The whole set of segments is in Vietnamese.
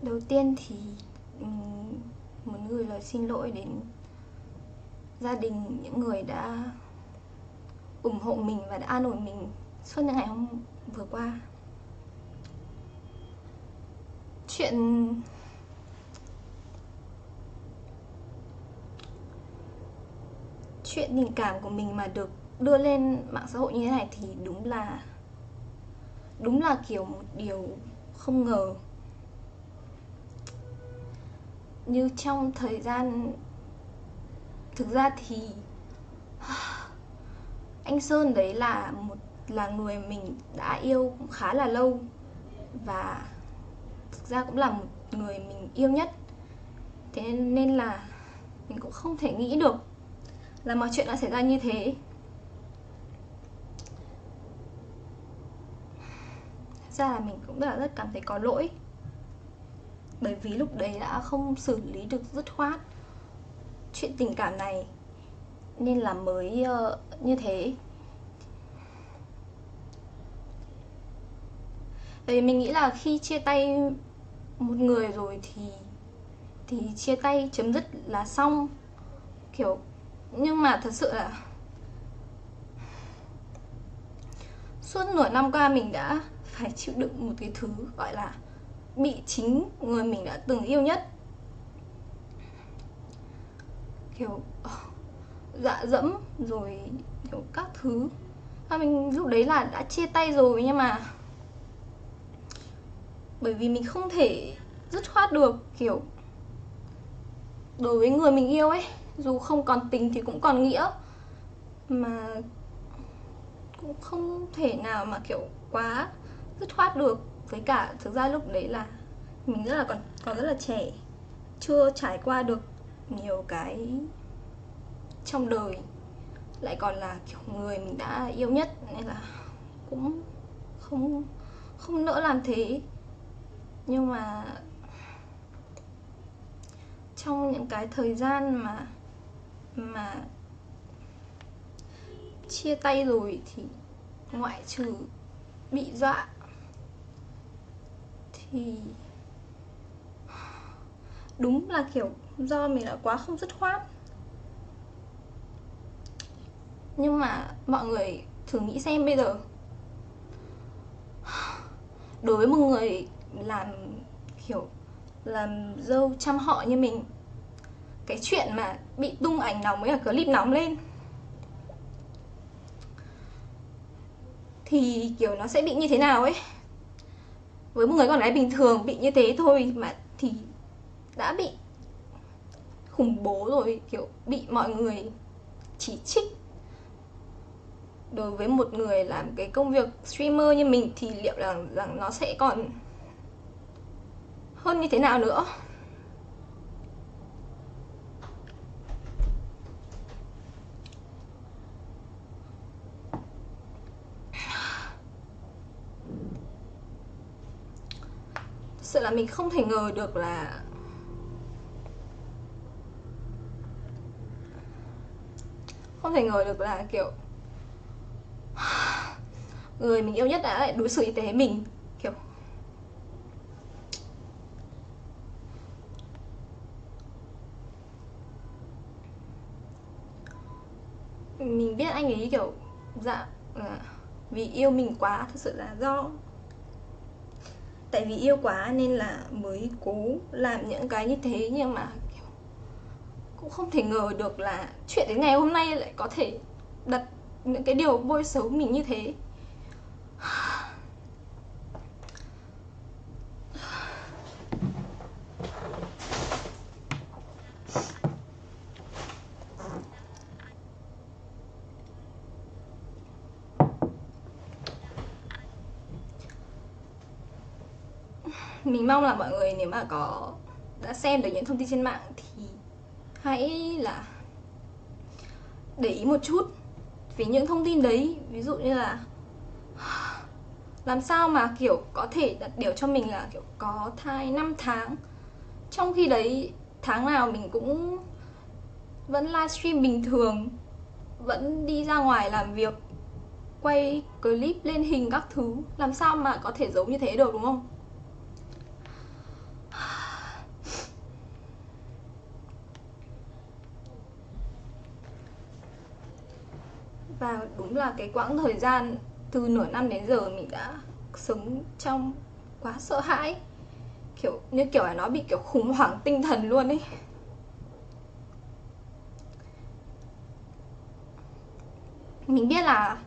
Đầu tiên thì muốn gửi lời xin lỗi đến gia đình, những người đã ủng hộ mình và đã an ủi mình suốt những ngày hôm vừa qua. Chuyện tình cảm của mình mà được đưa lên mạng xã hội như thế này thì đúng là kiểu một điều không ngờ. Như trong thời gian, thực ra thì anh Sơn đấy là người mình đã yêu cũng khá là lâu, và thực ra cũng là một người mình yêu nhất. Thế nên là mình cũng không thể nghĩ được là mọi chuyện đã xảy ra như thế. Thật ra là mình cũng rất cảm thấy có lỗi, bởi vì lúc đấy đã không xử lý được dứt khoát chuyện tình cảm này, nên là mới như thế. Bởi vì mình nghĩ là khi chia tay một người rồi thì chia tay chấm dứt là xong, kiểu. Nhưng mà thật sự là suốt nửa năm qua mình đã phải chịu đựng một cái thứ gọi là bị chính người mình đã từng yêu nhất kiểu dọa dẫm rồi kiểu các thứ. Và mình lúc đấy là đã chia tay rồi, nhưng mà bởi vì mình không thể dứt khoát được, kiểu đối với người mình yêu ấy, dù không còn tình thì cũng còn nghĩa, mà cũng không thể nào mà kiểu quá dứt khoát được. Với cả thực ra lúc đấy là mình còn rất là trẻ, chưa trải qua được nhiều cái trong đời, lại còn là kiểu người mình đã yêu nhất, nên là cũng không không nỡ làm thế. Nhưng mà trong những cái thời gian mà chia tay rồi thì ngoại trừ bị dọa thì đúng là kiểu do mình đã quá không dứt khoát. Nhưng mà mọi người thử nghĩ xem, bây giờ đối với một người làm dâu trăm họ như mình, cái chuyện mà bị tung ảnh nóng với cả clip nóng lên thì kiểu nó sẽ bị như thế nào ấy. Với một người con gái bình thường bị như thế thôi mà thì đã bị khủng bố rồi, kiểu bị mọi người chỉ trích. Đối với một người làm cái công việc streamer như mình thì liệu rằng nó sẽ còn hơn như thế nào nữa. Thật sự là mình không thể ngờ được là kiểu người mình yêu nhất đã lại đối xử như thế với mình. Kiểu mình biết anh ấy kiểu dạ vì yêu mình quá, thật sự là do tại vì yêu quá nên là mới cố làm những cái như thế. Nhưng mà kiểu cũng không thể ngờ được là chuyện đến ngày hôm nay lại có thể đặt những cái điều bôi xấu mình như thế. Mình mong là mọi người nếu mà đã xem được những thông tin trên mạng thì hãy là để ý một chút vì những thông tin đấy. Ví dụ như là làm sao mà kiểu có thể đặt điều cho mình là kiểu có thai 5 tháng, trong khi đấy tháng nào mình cũng vẫn livestream bình thường, vẫn đi ra ngoài làm việc, quay clip lên hình các thứ. Làm sao mà có thể giống như thế được, đúng không? Và đúng là cái quãng thời gian từ nửa năm đến giờ mình đã sống trong quá sợ hãi, kiểu như kiểu là nó bị kiểu khủng hoảng tinh thần luôn ấy. Mình biết là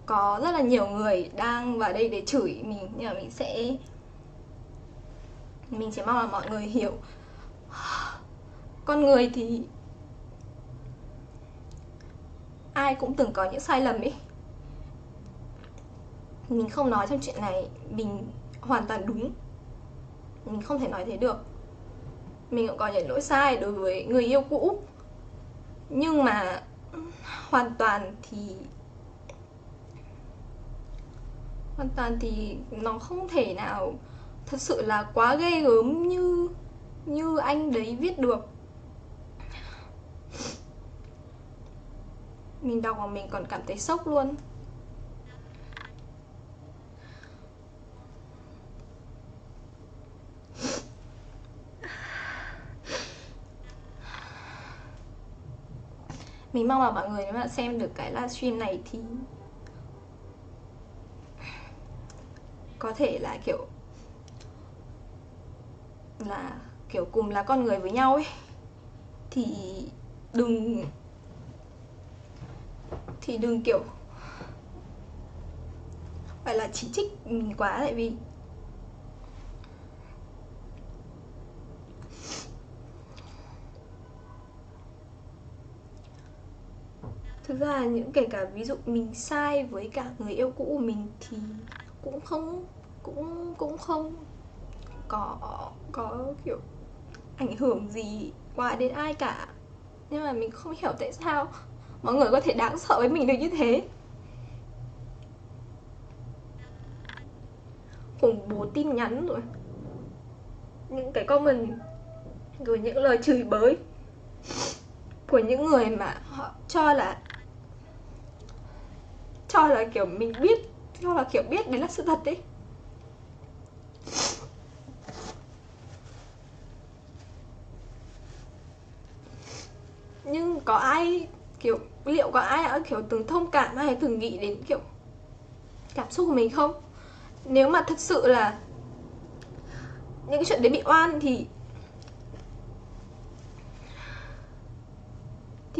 có rất là nhiều người đang vào đây để chửi mình, nhưng mà mình chỉ mong là mọi người hiểu, con người thì ai cũng từng có những sai lầm ấy. Mình không nói trong chuyện này mình hoàn toàn đúng, mình không thể nói thế được. Mình cũng có những lỗi sai đối với người yêu cũ, nhưng mà hoàn toàn thì nó không thể nào thật sự là quá ghê gớm như anh đấy viết được. Mình đọc mà mình còn cảm thấy sốc luôn. Mình mong là mọi người nếu mà xem được cái livestream này thì có thể là kiểu cùng là con người với nhau ấy, thì đừng kiểu phải là chỉ trích mình quá. Tại vì thực ra là kể cả ví dụ mình sai với cả người yêu cũ của mình thì cũng không có kiểu ảnh hưởng gì quá đến ai cả. Nhưng mà mình không hiểu tại sao mọi người có thể đáng sợ với mình được như thế. Khủng bố tin nhắn, rồi những cái comment, rồi những lời chửi bới của những người mà họ cho là kiểu mình biết, cho là kiểu biết đấy là sự thật đấy. Nhưng có ai kiểu, liệu có ai đã kiểu từng thông cảm hay từng nghĩ đến kiểu cảm xúc của mình không? Nếu mà thật sự là những cái chuyện đấy bị oan thì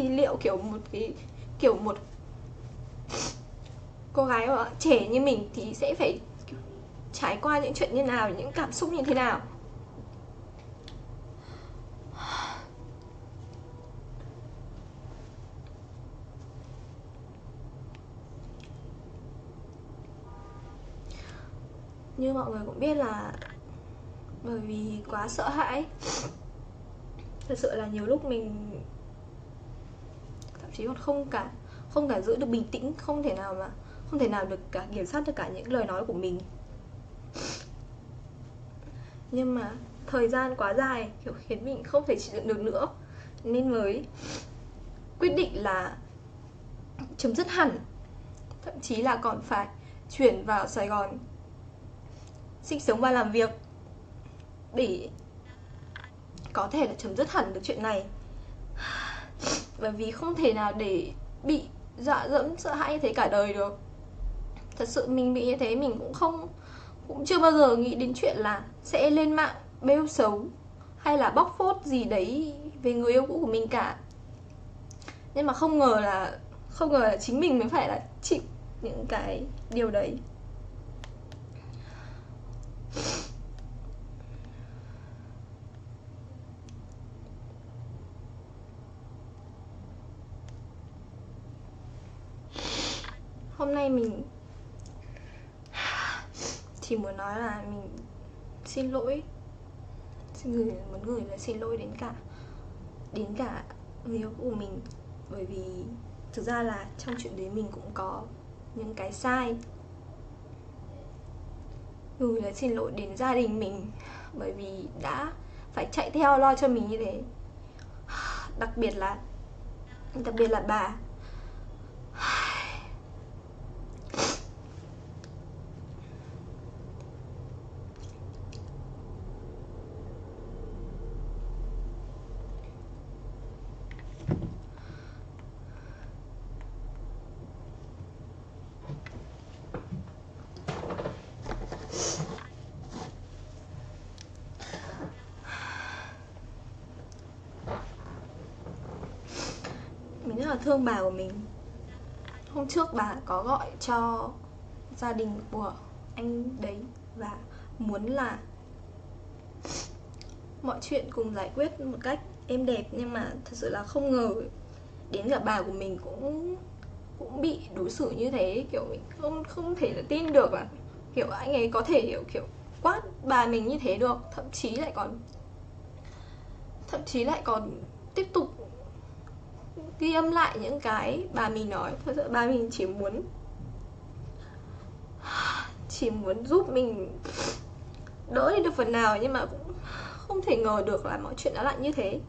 liệu kiểu một cô gái trẻ như mình thì sẽ phải trải qua những chuyện như nào, những cảm xúc như thế nào? Như mọi người cũng biết là bởi vì quá sợ hãi, thật sự là nhiều lúc mình thậm chí còn không cả giữ được bình tĩnh, không thể nào được cả kiểm soát được cả những lời nói của mình. Nhưng mà thời gian quá dài kiểu khiến mình không thể chịu đựng được nữa, nên mới quyết định là chấm dứt hẳn, thậm chí là còn phải chuyển vào Sài Gòn sinh sống và làm việc để có thể là chấm dứt hẳn được chuyện này. Bởi vì không thể nào để bị dọa dẫm sợ hãi như thế cả đời được. Thật sự mình bị như thế mình cũng chưa bao giờ nghĩ đến chuyện là sẽ lên mạng bêu xấu hay là bóc phốt gì đấy về người yêu cũ của mình cả. Nhưng mà không ngờ là chính mình mới phải là chịu những cái điều đấy. Hôm nay mình chỉ muốn nói là mình xin lỗi, muốn gửi lời xin lỗi đến cả người yêu cũ của mình. Bởi vì thực ra là trong chuyện đấy mình cũng có những cái sai. Gửi lời xin lỗi đến gia đình mình, bởi vì đã phải chạy theo lo cho mình như thế. Đặc biệt là bà. thương bà của mình. Hôm trước bà có gọi cho gia đình của anh đấy và muốn là mọi chuyện cùng giải quyết một cách êm đẹp, nhưng mà thật sự là không ngờ đến cả bà của mình cũng bị đối xử như thế. Kiểu mình không thể là tin được là kiểu anh ấy có thể kiểu quát bà mình như thế được, thậm chí lại còn tiếp tục ghi âm lại những cái bà mình nói. Thật sự bà mình chỉ muốn giúp mình đỡ đi được phần nào, nhưng mà cũng không thể ngờ được là mọi chuyện nó lại như thế.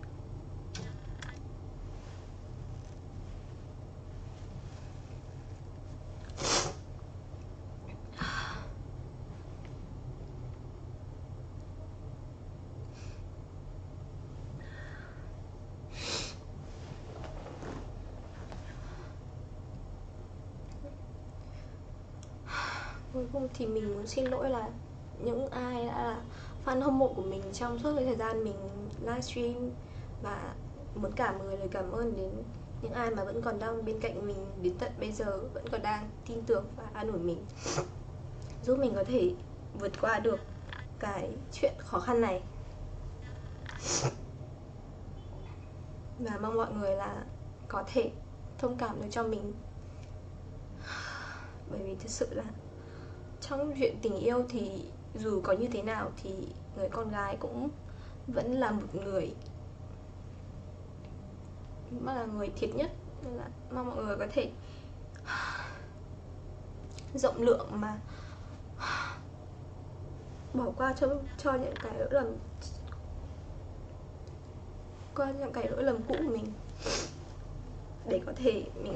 Cuối cùng thì mình muốn xin lỗi là những ai đã là fan hâm mộ của mình trong suốt cái thời gian mình livestream, và muốn gửi lời cảm ơn đến những ai mà vẫn còn đang bên cạnh mình đến tận bây giờ, vẫn còn đang tin tưởng và an ủi mình, giúp mình có thể vượt qua được cái chuyện khó khăn này. Và mong mọi người là có thể thông cảm được cho mình, bởi vì thực sự là trong chuyện tình yêu thì dù có như thế nào thì người con gái cũng vẫn là một người mà là người thiệt nhất. Nên là mong mọi người có thể rộng lượng mà bỏ qua cho những cái lỗi lầm cũ của mình, để mình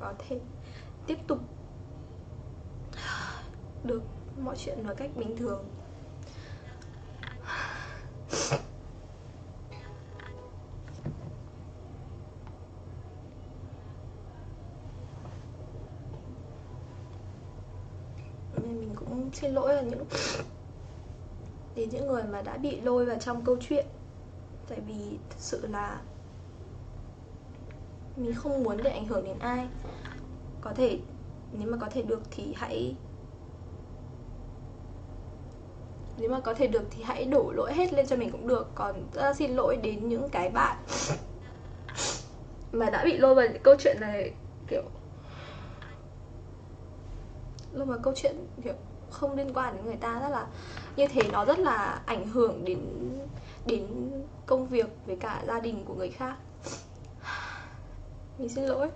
có thể tiếp tục được mọi chuyện một cách bình thường. Nên mình cũng xin lỗi là đến những người mà đã bị lôi vào trong câu chuyện, tại vì thật sự là mình không muốn để ảnh hưởng đến ai. Nếu mà có thể được thì hãy đổ lỗi hết lên cho mình cũng được. Còn rất là xin lỗi đến những cái bạn mà đã bị lôi vào câu chuyện này, kiểu lôi vào câu chuyện kiểu không liên quan đến người ta, rất là như thế, nó rất là ảnh hưởng đến công việc với cả gia đình của người khác. Mình xin lỗi.